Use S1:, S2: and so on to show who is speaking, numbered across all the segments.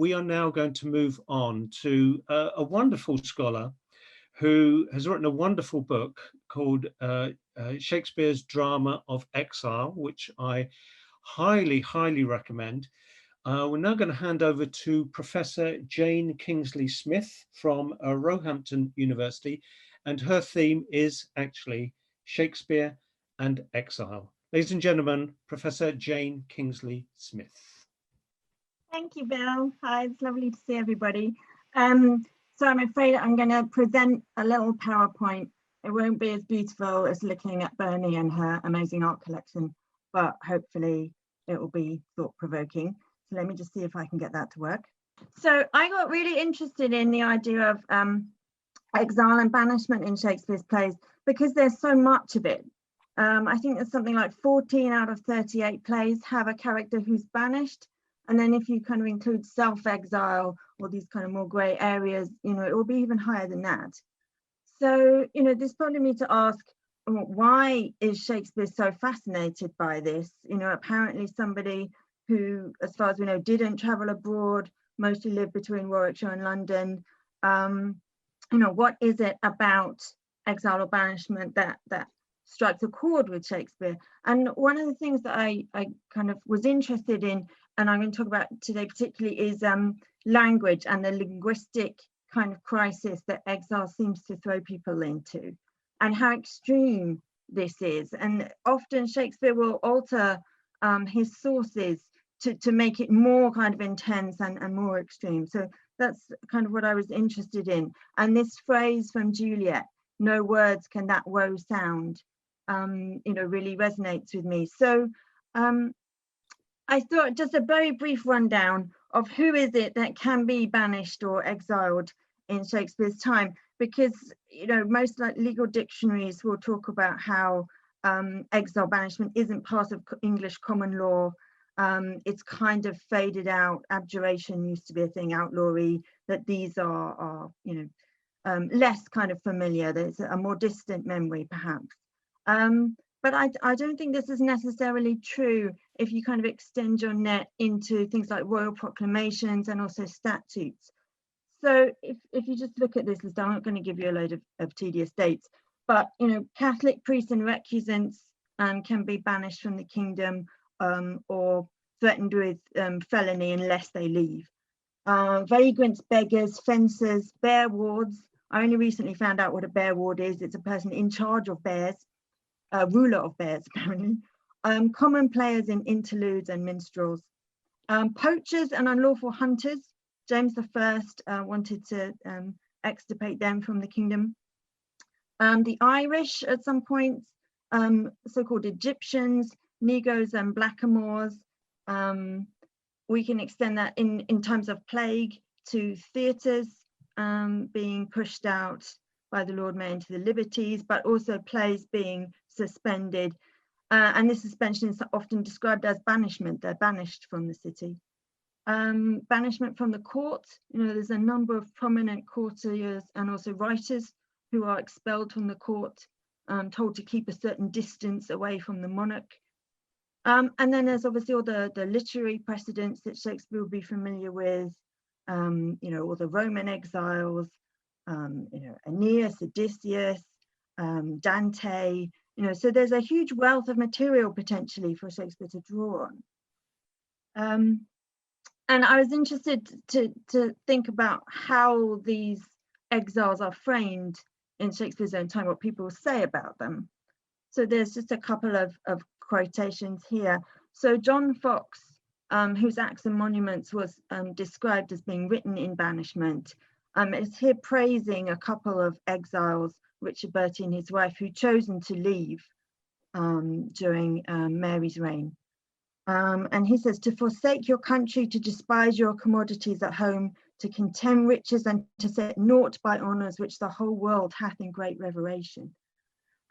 S1: we are now going to move on to a wonderful scholar who has written a wonderful book called Shakespeare's Drama of Exile, which I highly, highly recommend. We're now going to hand over to Professor Jane Kingsley-Smith from Roehampton University, and her theme is actually Shakespeare and Exile. Ladies and gentlemen, Professor Jane Kingsley-Smith.
S2: Thank you, Bill. Hi, it's lovely to see everybody. So I'm afraid I'm going to present a little PowerPoint. It won't be as beautiful as looking at Bernie and her amazing art collection, but hopefully it will be thought-provoking. So let me just see if I can get that to work. So I got really interested in the idea of exile and banishment in Shakespeare's plays because there's so much of it. I think there's something like 14 out of 38 plays have a character who's banished. And then if you kind of include self-exile or these kind of more grey areas, you know, it will be even higher than that. So, you know, this prompted me to ask, why is Shakespeare so fascinated by this? You know, apparently somebody who, as far as we know, didn't travel abroad, mostly lived between Warwickshire and London. You know, what is it about exile or banishment that strikes a chord with Shakespeare? And one of the things that I kind of was interested in, and I'm going to talk about today particularly, is language and the linguistic kind of crisis that exile seems to throw people into, and how extreme this is. And often Shakespeare will alter his sources to make it more kind of intense and more extreme. So that's kind of what I was interested in. And this phrase from Juliet, "No words can that woe sound," you know, really resonates with me. So I thought just a very brief rundown of who is it that can be banished or exiled in Shakespeare's time, because, you know, most like legal dictionaries will talk about how exile banishment isn't part of English common law. It's kind of faded out. Abjuration used to be a thing, outlawry, that these are you know, less kind of familiar. There's a more distant memory perhaps. But I don't think this is necessarily true if you kind of extend your net into things like royal proclamations and also statutes. So if you just look at this list, I'm not going to give you a load of tedious dates, but, you know, Catholic priests and recusants can be banished from the kingdom or threatened with felony unless they leave. Vagrants, beggars, fencers, bear wards. I only recently found out what a bear ward is. It's a person in charge of bears. Ruler of bears, apparently. Common players in interludes and minstrels. Poachers and unlawful hunters. James I wanted to extirpate them from the kingdom. The Irish at some point, so-called Egyptians, Negroes and blackamoors. We can extend that in times of plague to theatres being pushed out by the Lord Mayor into the liberties, but also plays being suspended. And this suspension is often described as banishment. They're banished from the city. Banishment from the court. You know, there's a number of prominent courtiers and also writers who are expelled from the court, told to keep a certain distance away from the monarch. And then there's obviously all the literary precedents that Shakespeare will be familiar with, you know, all the Roman exiles, you know, Aeneas, Odysseus, Dante, you know, so there's a huge wealth of material potentially for Shakespeare to draw on. And I was interested to think about how these exiles are framed in Shakespeare's own time, what people say about them. So there's just a couple of quotations here. So John Fox, whose Acts and Monuments was described as being written in banishment, is here praising a couple of exiles, Richard Bertie and his wife, who'd chosen to leave during Mary's reign. And he says, "To forsake your country, to despise your commodities at home, to contemn riches and to set naught by honours which the whole world hath in great reveration."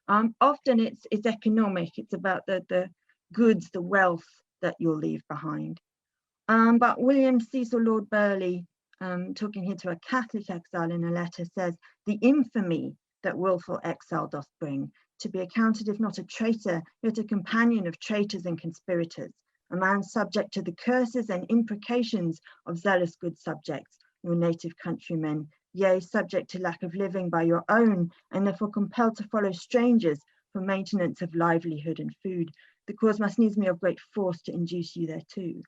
S2: Often it's economic, it's about the goods, the wealth that you'll leave behind. But William Cecil Lord Burleigh, talking here to a Catholic exile in a letter, says, "The infamy that wilful exile doth bring, to be accounted if not a traitor, yet a companion of traitors and conspirators, a man subject to the curses and imprecations of zealous good subjects, your native countrymen, yea, subject to lack of living by your own, and therefore compelled to follow strangers for maintenance of livelihood and food. The cause must needs me of great force to induce you thereto.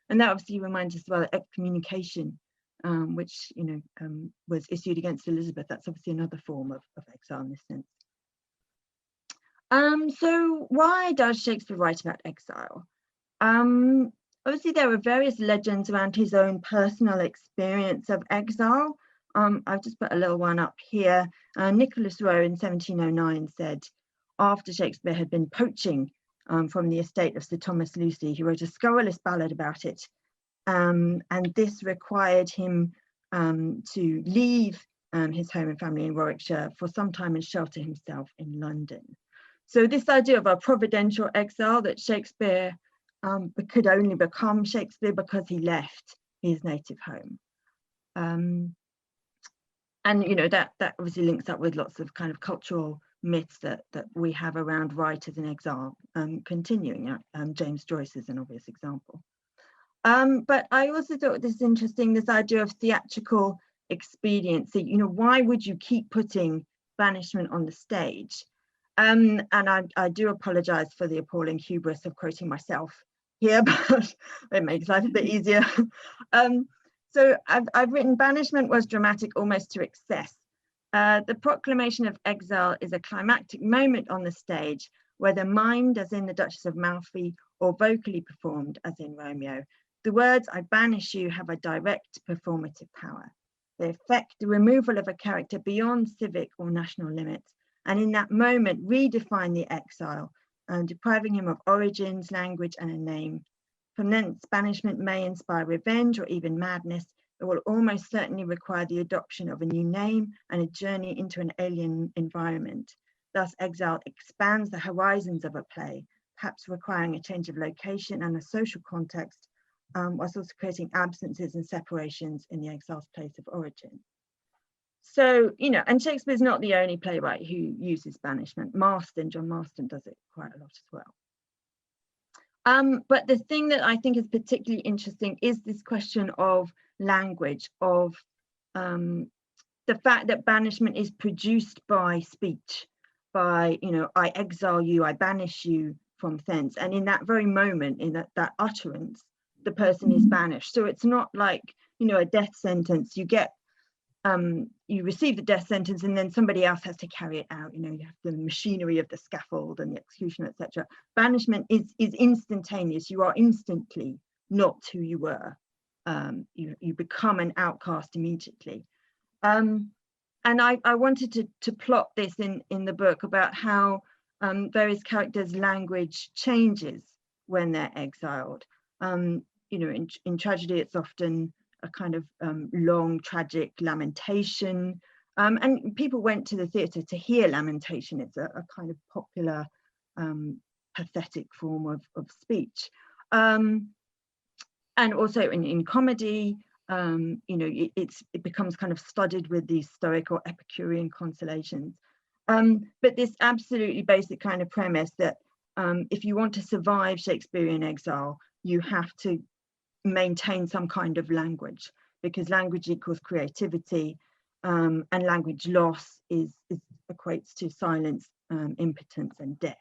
S2: And that obviously reminds us as well of excommunication, which was issued against Elizabeth. That's obviously another form of exile in this sense. So why does Shakespeare write about exile? Obviously, there are various legends around his own personal experience of exile. I've just put a little one up here. Nicholas Rowe in 1709 said, after Shakespeare had been poaching from the estate of Sir Thomas Lucy, he wrote a scurrilous ballad about it. And this required him to leave his home and family in Warwickshire for some time and shelter himself in London. So this idea of a providential exile, that Shakespeare could only become Shakespeare because he left his native home. And that obviously links up with lots of kind of cultural myths that we have around writers in exile, continuing. James Joyce is an obvious example. But I also thought this is interesting, this idea of theatrical expediency. Why would you keep putting banishment on the stage? And I do apologize for the appalling hubris of quoting myself here, but it makes life a bit easier. So I've written, banishment was dramatic almost to excess. The proclamation of exile is a climactic moment on the stage, whether mimed as in the Duchess of Malfi or vocally performed as in Romeo. The words "I banish you" have a direct performative power. They effect the removal of a character beyond civic or national limits, and in that moment redefine the exile, depriving him of origins, language, and a name. From thence, banishment may inspire revenge or even madness. It will almost certainly require the adoption of a new name and a journey into an alien environment. Thus, exile expands the horizons of a play, perhaps requiring a change of location and a social context, whilst also creating absences and separations in the exile's place of origin. So, and Shakespeare's not the only playwright who uses banishment. John Marston does it quite a lot as well. But the thing that I think is particularly interesting is this question of language, of the fact that banishment is produced by speech, by, I exile you, I banish you from thence. And in that very moment, in that utterance, the person is banished. So it's not like, a death sentence. You get, you receive the death sentence and then somebody else has to carry it out. You have the machinery of the scaffold and the execution, etc. Banishment is instantaneous. You are instantly not who you were. You become an outcast immediately. And I wanted to plot this in the book about how various characters' language changes when they're exiled. In tragedy, it's often a kind of long, tragic lamentation. And people went to the theatre to hear lamentation. It's a kind of popular, pathetic form of speech. And also in comedy, it becomes kind of studied with these Stoic or Epicurean consolations. But this absolutely basic kind of premise that if you want to survive Shakespearean exile, you have to maintain some kind of language, because language equals creativity, and language loss equates to silence, impotence, and death.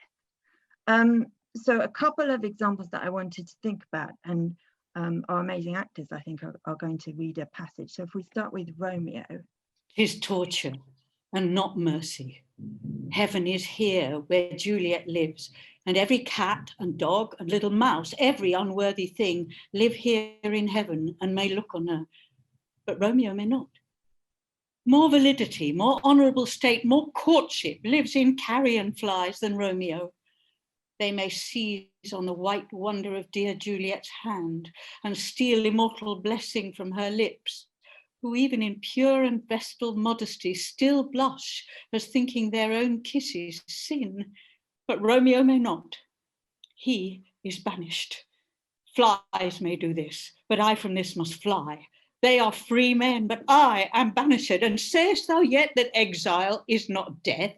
S2: So a couple of examples that I wanted to think about, and our amazing actors, I think, are going to read a passage. So if we start with Romeo.
S3: "'Tis torture and not mercy. Heaven is here where Juliet lives, and every cat and dog and little mouse, every unworthy thing, live here in heaven and may look on her. But Romeo may not. More validity, more honourable state, more courtship lives in carrion flies than Romeo. They may seize on the white wonder of dear Juliet's hand and steal immortal blessing from her lips, who even in pure and vestal modesty still blush as thinking their own kisses sin. But Romeo may not. He is banished. Flies may do this, but I from this must fly. They are free men, but I am banished. And sayest thou yet that exile is not death?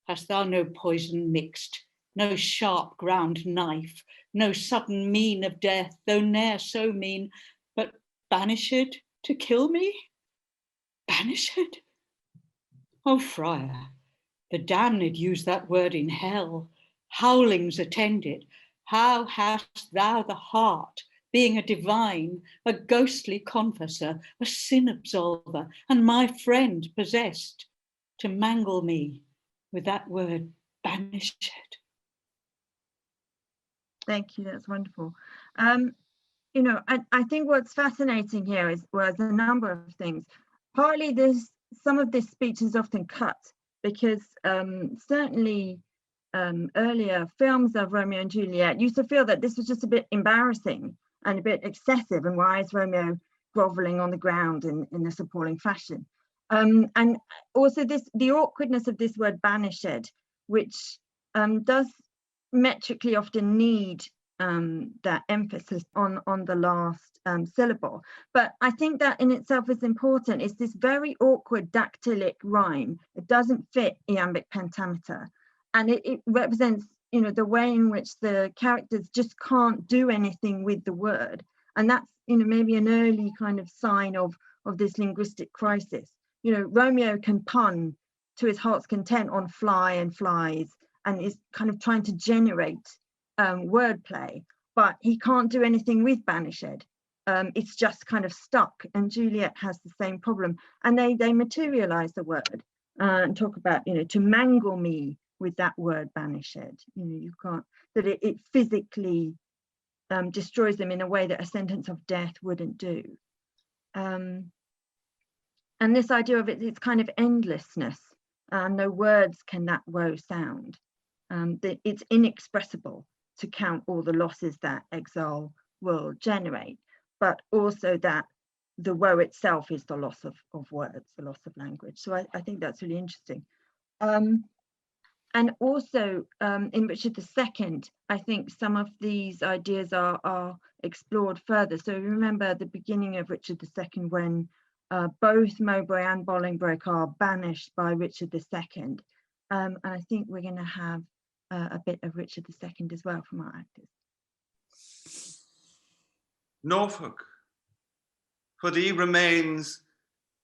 S3: Hast thou no poison mixed no sharp ground knife, no sudden mean of death, though ne'er so mean, but banished to kill me? Banished? Oh, friar, the damned use that word in hell. Howlings attend it. How hast thou the heart, being a divine, a ghostly confessor, a sin absolver, and my friend possessed, to mangle me with that word banished?
S2: Thank you, that's wonderful. You know, I think what's fascinating here was a number of things. Partly some of this speech is often cut because certainly earlier films of Romeo and Juliet used to feel that this was just a bit embarrassing and a bit excessive, and why is Romeo groveling on the ground in this appalling fashion? And also the awkwardness of this word banished, which does metrically often need that emphasis on the last syllable. But I think that in itself is important. It's this very awkward dactylic rhyme. It doesn't fit iambic pentameter. And it represents, you know, the way in which the characters just can't do anything with the word. And that's, you know, maybe an early kind of sign of this linguistic crisis. You know, Romeo can pun to his heart's content on fly and flies, and is kind of trying to generate wordplay, but he can't do anything with banished. It's just kind of stuck, and Juliet has the same problem. And they materialize the word and talk about, you know, to mangle me with that word banished. You know, you can't, that it physically destroys them in a way that a sentence of death wouldn't do. And this idea of it's kind of endlessness. No words can that woe sound. That it's inexpressible to count all the losses that exile will generate, but also that the woe itself is the loss of words, the loss of language. So I think that's really interesting. And also in Richard II, I think some of these ideas are explored further. So remember the beginning of Richard II, when both Mowbray and Bolingbroke are banished by Richard II. And I think we're going to have a bit of Richard II as well from our actors.
S4: Norfolk, for thee remains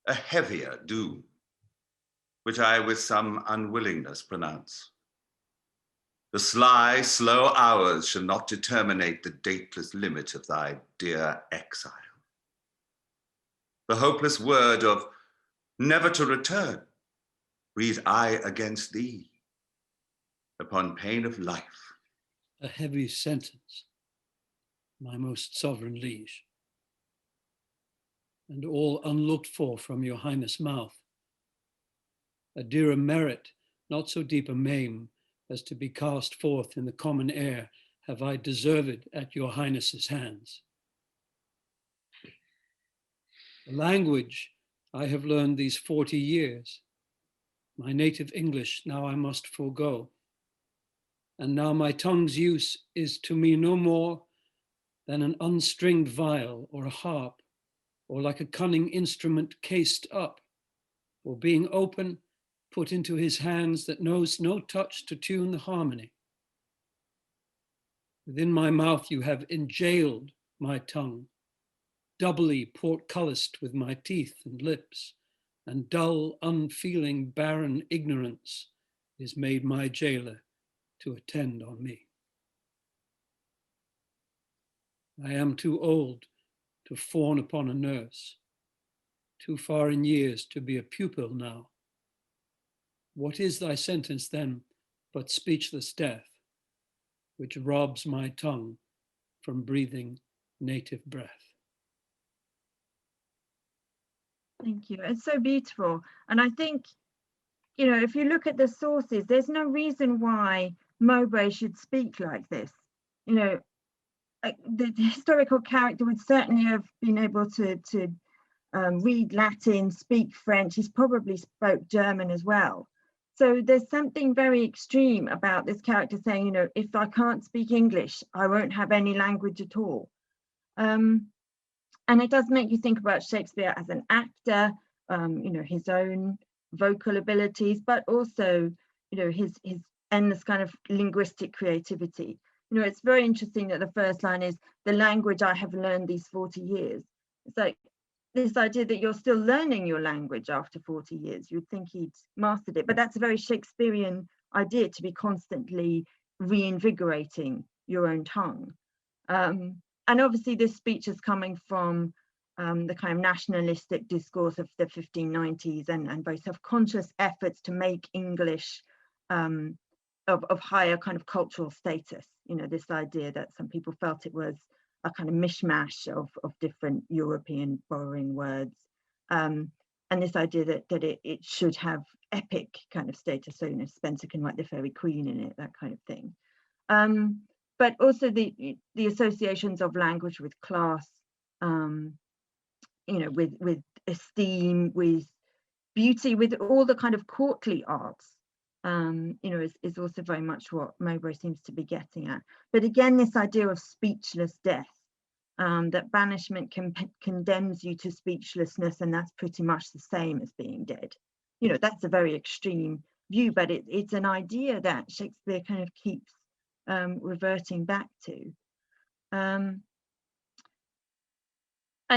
S4: a heavier doom, which I with some unwillingness pronounce. The sly, slow hours shall not determinate the dateless limit of thy dear exile. The hopeless word of never to return breathe I against thee, upon pain of life.
S5: A heavy sentence, my most sovereign liege, and all unlooked for from your highness' mouth. A dearer merit, not so deep a maim, as to be cast forth in the common air, have I deserved at your highness' hands. The language I have learned these 40 years, my native English now I must forego. And now my tongue's use is to me no more than an unstringed viol or a harp, or like a cunning instrument cased up, or being open, put into his hands that knows no touch to tune the harmony. Within my mouth you have enjailed my tongue, doubly portcullised with my teeth and lips, and dull, unfeeling, barren ignorance is made my jailer to attend on me. I am too old to fawn upon a nurse, too far in years to be a pupil now. What is thy sentence then but speechless death, which robs my tongue from breathing native breath?
S2: Thank you. It's so beautiful. And I think, you know, if you look at the sources, there's no reason why Mowbray should speak like this. You know, the historical character would certainly have been able to read Latin, speak French. He's probably spoke German as well. So there's something very extreme about this character saying, you know, if I can't speak English, I won't have any language at all. And it does make you think about Shakespeare as an actor, you know, his own vocal abilities, but also, you know, his endless kind of linguistic creativity. You know, it's very interesting that the first line is the language I have learned these 40 years. It's like this idea that you're still learning your language after 40 years. You'd think he'd mastered it, but that's a very Shakespearean idea, to be constantly reinvigorating your own tongue. And obviously this speech is coming from the kind of nationalistic discourse of the 1590s and very self-conscious efforts to make English of higher kind of cultural status. You know, this idea that some people felt it was a kind of mishmash of different European borrowing words, and this idea that it should have epic kind of status, so, you know, Spenser can write the Fairy Queen in it, that kind of thing. But also the associations of language with class, you know, with esteem, with beauty, with all the kind of courtly arts, you know, is also very much what Mowbray seems to be getting at. But again, this idea of speechless death, that banishment condemns you to speechlessness, and that's pretty much the same as being dead. You know, that's a very extreme view, but it's an idea that Shakespeare kind of keeps reverting back to. And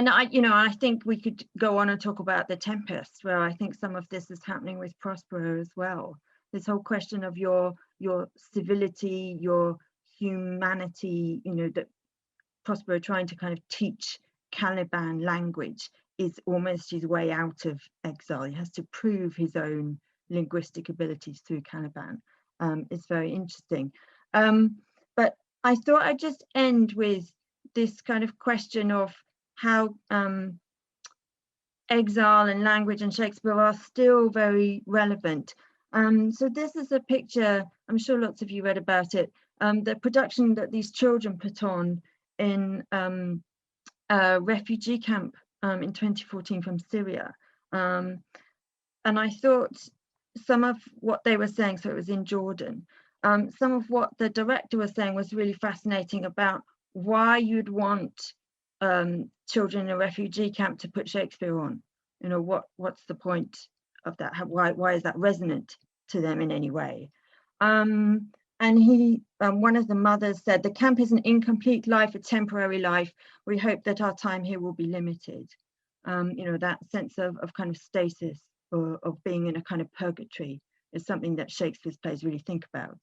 S2: I think we could go on and talk about The Tempest, where I think some of this is happening with Prospero as well. This whole question of your civility, your humanity, you know, that Prospero trying to kind of teach Caliban language is almost his way out of exile. He has to prove his own linguistic abilities through Caliban. It's very interesting. But I thought I'd just end with this kind of question of how exile and language and Shakespeare are still very relevant. So this is a picture, I'm sure lots of you read about it, the production that these children put on in a refugee camp in 2014 from Syria. And I thought some of what they were saying, so it was in Jordan, some of what the director was saying was really fascinating about why you'd want children in a refugee camp to put Shakespeare on. You know, what's the point of that? Why is that resonant to them in any way? And one of the mothers said, the camp is an incomplete life, a temporary life. We hope that our time here will be limited. You know, that sense of kind of stasis, or of being in a kind of purgatory, is something that Shakespeare's plays really think about.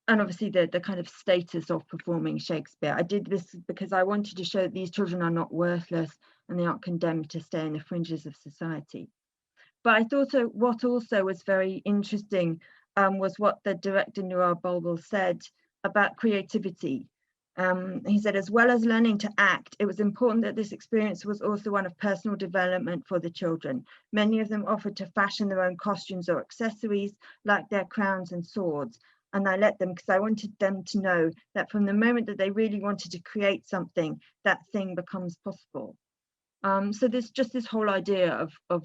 S2: And obviously the kind of status of performing Shakespeare. I did this because I wanted to show that these children are not worthless and they aren't condemned to stay in the fringes of society. But I thought what also was very interesting was what the director Noir Bulbul said about creativity. He said, as well as learning to act, it was important that this experience was also one of personal development for the children. Many of them offered to fashion their own costumes or accessories, like their crowns and swords. And I let them, because I wanted them to know that from the moment that they really wanted to create something, that thing becomes possible. So there's just this whole idea of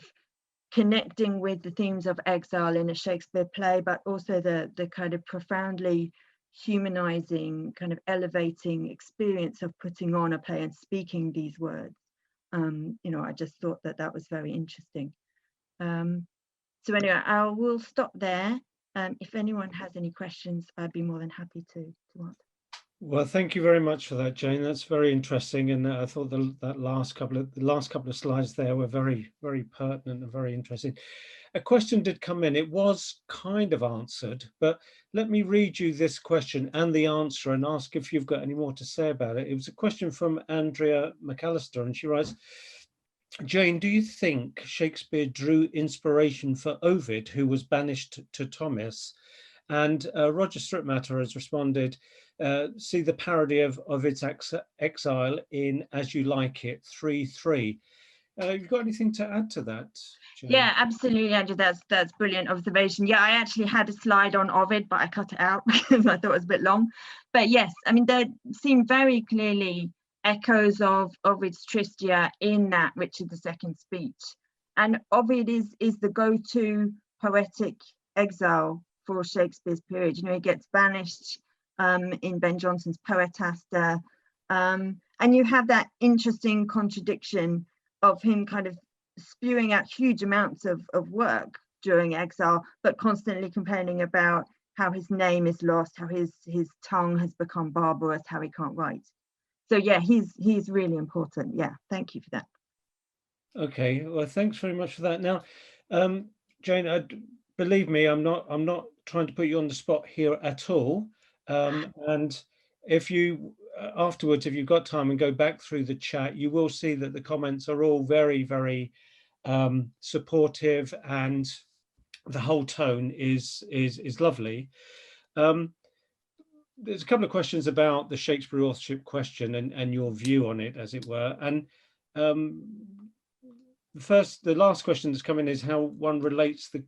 S2: connecting with the themes of exile in a Shakespeare play, but also the kind of profoundly humanizing, kind of elevating experience of putting on a play and speaking these words. You know, I just thought that was very interesting. So anyway, I will stop there. If anyone has any questions, I'd be more than happy to answer.
S1: Well, thank you very much for that, Jane. That's very interesting, and I thought the last couple of slides there were very, very pertinent and very interesting. A question did come in. It was kind of answered, but let me read you this question and the answer and ask if you've got any more to say about it. It was a question from Andrea McAllister, and she writes, Jane, do you think Shakespeare drew inspiration for Ovid, who was banished to Thomas? And Roger Strittmatter has responded, see the parody of its exile in As You Like It 3:3. You got anything to add to that, Jane?
S2: Yeah, absolutely, Andrew. That's brilliant observation. Yeah, I actually had a slide on Ovid, but I cut it out because I thought it was a bit long. But yes, I mean, there seem very clearly echoes of Ovid's Tristia in that Richard II speech. And Ovid is the go-to poetic exile for Shakespeare's period. You know, he gets banished in Ben Jonson's Poetaster. And you have that interesting contradiction of him kind of spewing out huge amounts of work during exile, but constantly complaining about how his name is lost, how his tongue has become barbarous, how he can't write. So yeah, he's really important. Yeah, thank you for that.
S1: Okay, well, thanks very much for that. Now, Jane, believe me, I'm not trying to put you on the spot here at all. And if you afterwards, if you've got time and go back through the chat, you will see that the comments are all very, very supportive, and the whole tone is lovely. There's a couple of questions about the Shakespeare authorship question and your view on it, as it were. And the last question that's come in is how one relates the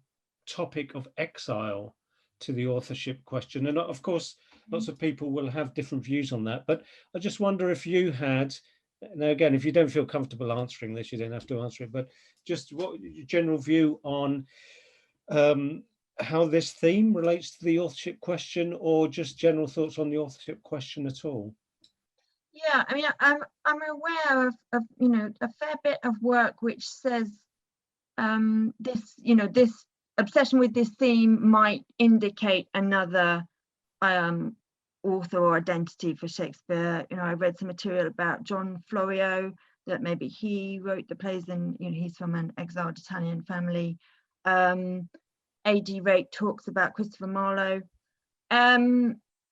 S1: topic of exile to the authorship question. And of course, lots of people will have different views on that. But I just wonder if you had, now again, if you don't feel comfortable answering this, you don't have to answer it, but just what your general view on how this theme relates to the authorship question, or just general thoughts on the authorship question at all.
S2: Yeah, I mean, I'm aware of you know, a fair bit of work which says this, you know, this obsession with this theme might indicate another author or identity for Shakespeare. You know, I read some material about John Florio, that maybe he wrote the plays, and you know, he's from an exiled Italian family. A.D. Rake talks about Christopher Marlowe. I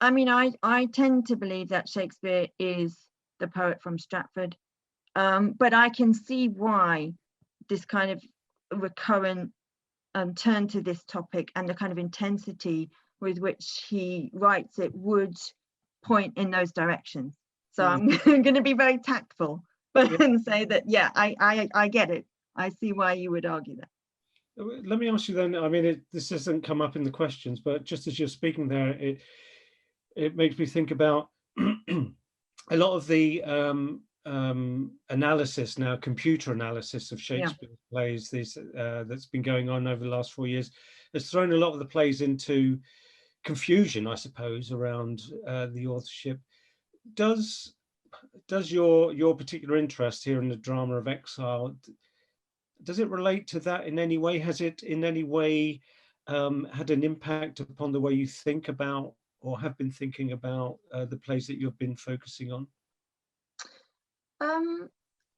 S2: mean, I tend to believe that Shakespeare is the poet from Stratford, but I can see why this kind of recurrent turn to this topic and the kind of intensity with which he writes it would point in those directions. So I'm going to be very tactful, but and say that, yeah, I get it. I see why you would argue that.
S1: Let me ask you then, I mean, this doesn't come up in the questions, but just as you're speaking there, it makes me think about a lot of the analysis now, computer analysis of Shakespeare's plays, that's been going on over the last 4 years, has thrown a lot of the plays into confusion, I suppose, around the authorship. Does your particular interest here in the drama of Exile, does it relate to that in any way? Has it in any way had an impact upon the way you think about, or have been thinking about, the plays that you've been focusing on?
S2: I'm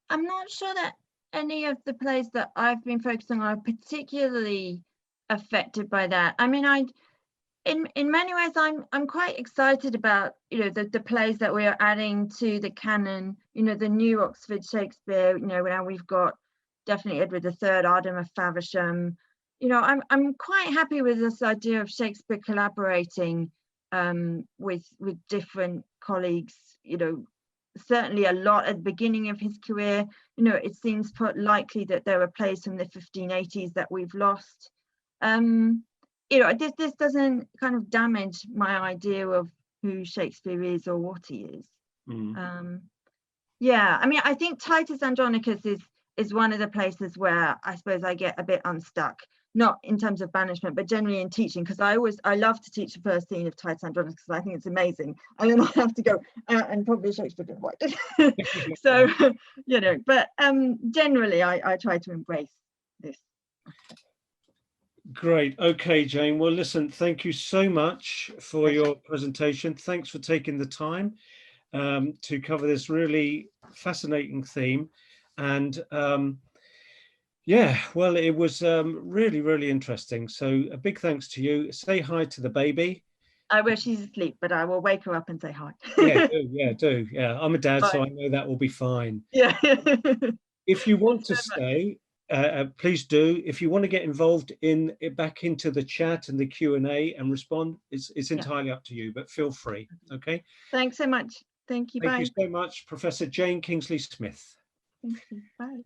S2: not sure that any of the plays that I've been focusing on are particularly affected by that. I mean, in many ways, I'm quite excited about, you know, the plays that we are adding to the canon. You know, the new Oxford Shakespeare. You know, now we've got definitely Edward III, Arden of Faversham. You know, I'm quite happy with this idea of Shakespeare collaborating with different colleagues. You know, certainly a lot at the beginning of his career. You know, it seems likely that there are plays from the 1580s that we've lost. You know, this doesn't kind of damage my idea of who Shakespeare is or what he is. Yeah, I mean, I think Titus Andronicus is one of the places where I suppose I get a bit unstuck, not in terms of banishment, but generally in teaching, because I love to teach the first scene of Titus Andronicus because I think it's amazing, and then I have to go and probably Shakespeare didn't write it. So you know, but generally I try to embrace this.
S1: Great. Okay, Jane. Well, listen, thank you so much for your presentation. Thanks for taking the time to cover this really fascinating theme. And yeah, well, it was really, really interesting. So a big thanks to you. Say hi to the baby.
S2: I wish she's asleep, but I will wake her up and say hi.
S1: do. Yeah, I'm a dad, bye. So I know that will be fine.
S2: Yeah.
S1: If you want to stay, please do. If you want to get involved back into the chat and the Q&A and respond, it's entirely up to you, but feel free. Okay.
S2: Thanks so much. Thank you.
S1: Thank you so much, Professor Jane Kingsley-Smith.
S2: Thank you. Bye.